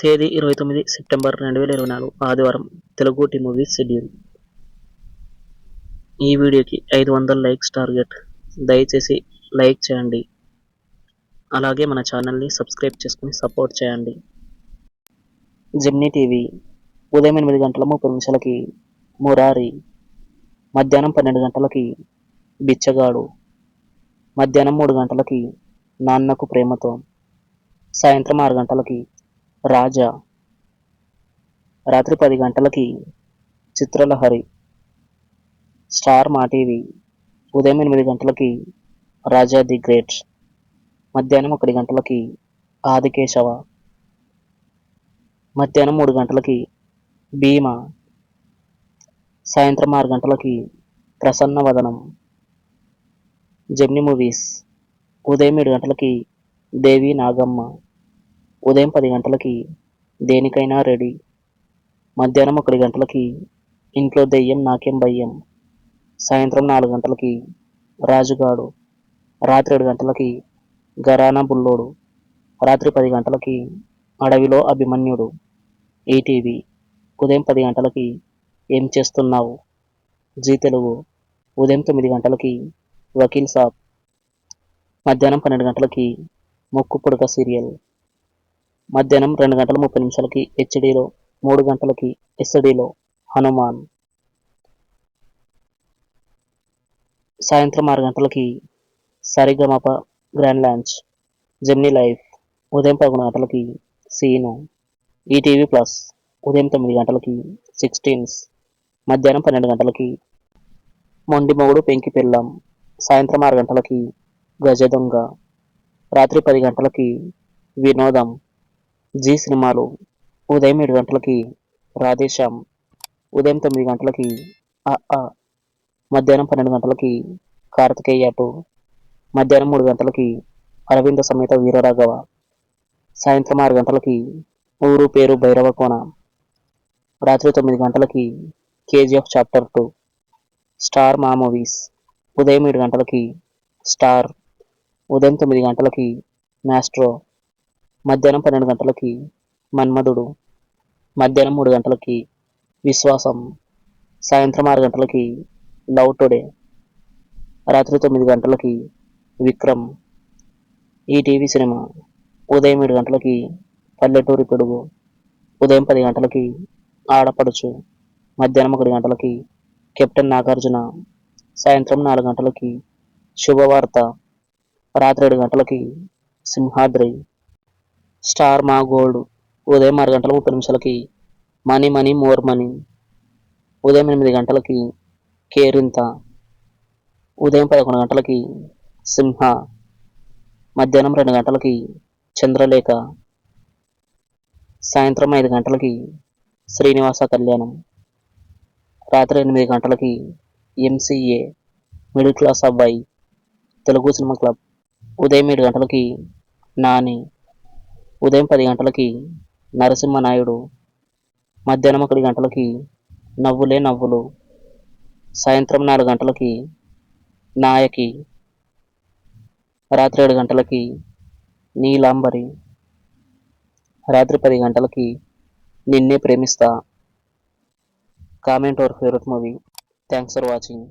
తేదీ 29 సెప్టెంబర్ 2024 ఆదివారం. Telugu T movies schedule. ఈ వీడియోకి 500 లైక్స్ టార్గెట్. దయచేసి లైక్ చేయండి. అలాగే మన ఛానల్ని సబ్స్క్రైబ్ చేసుకుని సపోర్ట్ చేయండి. జెమినీ టీవీ ఉదయం 8:30 మురారి, మధ్యాహ్నం 12 బిచ్చగాడు, మధ్యాహ్నం 3 నాన్నకు ప్రేమతో, సాయంత్రం 6 రాజా, రాత్రి 10 చిత్రలహరి. స్టార్ మా టీవీ ఉదయం 8 రాజా ది గ్రేట్, మధ్యాహ్నం 1 ఆదికేశవ, మధ్యాహ్నం 3 భీమా, సాయంత్రం 6 ప్రసన్నవదనం. జెమినీ మూవీస్ ఉదయం 7 దేవి నాగమ్మ, ఉదయం 10 దేనికైనా రెడీ, మధ్యాహ్నం 1 ఇంట్లో దెయ్యం నాకేం భయ్యం, సాయంత్రం 4 రాజుగాడు, రాత్రి 7 గరానా బుల్లోడు, రాత్రి 10 అడవిలో అభిమన్యుడు. ఈటీవీ ఉదయం 10 ఏం చేస్తున్నావు, జీ తెలుగు ఉదయం 9 వకీల్ సాబ్, మధ్యాహ్నం 12 ముక్కు పుడక సీరియల్, మధ్యాహ్నం 2:30 హెచ్డీలో, 3 ఎస్డీలో హనుమాన్, సాయంత్రం 6 Saregamapa grand launch. Gemini life ఉదయం 11 సీను. ఈటీవీ ప్లస్ ఉదయం 9 16, మధ్యాహ్నం 12 మొండి మొగుడు పెంకి పెళ్ళాం, సాయంత్రం 6 గజ దొంగ, రాత్రి 10 వినోదం. జీ సినిమాలు ఉదయం 7 రాధేశ్యామ్, ఉదయం 9 అ, మధ్యాహ్నం 12 కార్తికేయ 2, మధ్యాహ్నం 3 అరవింద సమేత వీరరాఘవ, సాయంత్రం 6 ఊరు పేరు భైరవకోన, రాత్రి 9 కేజీఎఫ్ చాప్టర్ 2. స్టార్ మా మూవీస్ ఉదయం 7 స్టార్, ఉదయం 9 మ్యాస్ట్రో, మధ్యాహ్నం 12 మన్మధుడు, మధ్యాహ్నం 3 విశ్వాసం, సాయంత్రం 6 లవ్ టుడే, రాత్రి 9 విక్రమ్. ఈటీవీ సినిమా ఉదయం 7 పల్లెటూరి పిడుగు, ఉదయం 10 ఆడపడుచు, మధ్యాహ్నం 1 కెప్టెన్ నాగార్జున, సాయంత్రం 4 శుభవార్త, రాత్రి 7 సింహాద్రి. స్టార్ మా గోల్డ్ ఉదయం 6:30 మనీ మనీ మోర్ మనీ, ఉదయం 8 కేరింత, ఉదయం 11 సింహ, మధ్యాహ్నం 2 చంద్రలేఖ, సాయంత్రం 5 శ్రీనివాస కళ్యాణం, రాత్రి 8 ఎంసీఏ మిడిల్ క్లాస్ అబ్బాయి తెలుగు సినిమా క్లబ్, ఉదయం 7 నాని, ఉదయం 10 నరసింహనాయుడు, మధ్యాహ్నం 1 నవ్వులే నవ్వులు, సాయంత్రం 4 నాయకి, రాత్రి 7 నీలాంబరి, రాత్రి 10 నిన్నే ప్రేమిస్తా. Comment your favourite movie. Thanks for watching.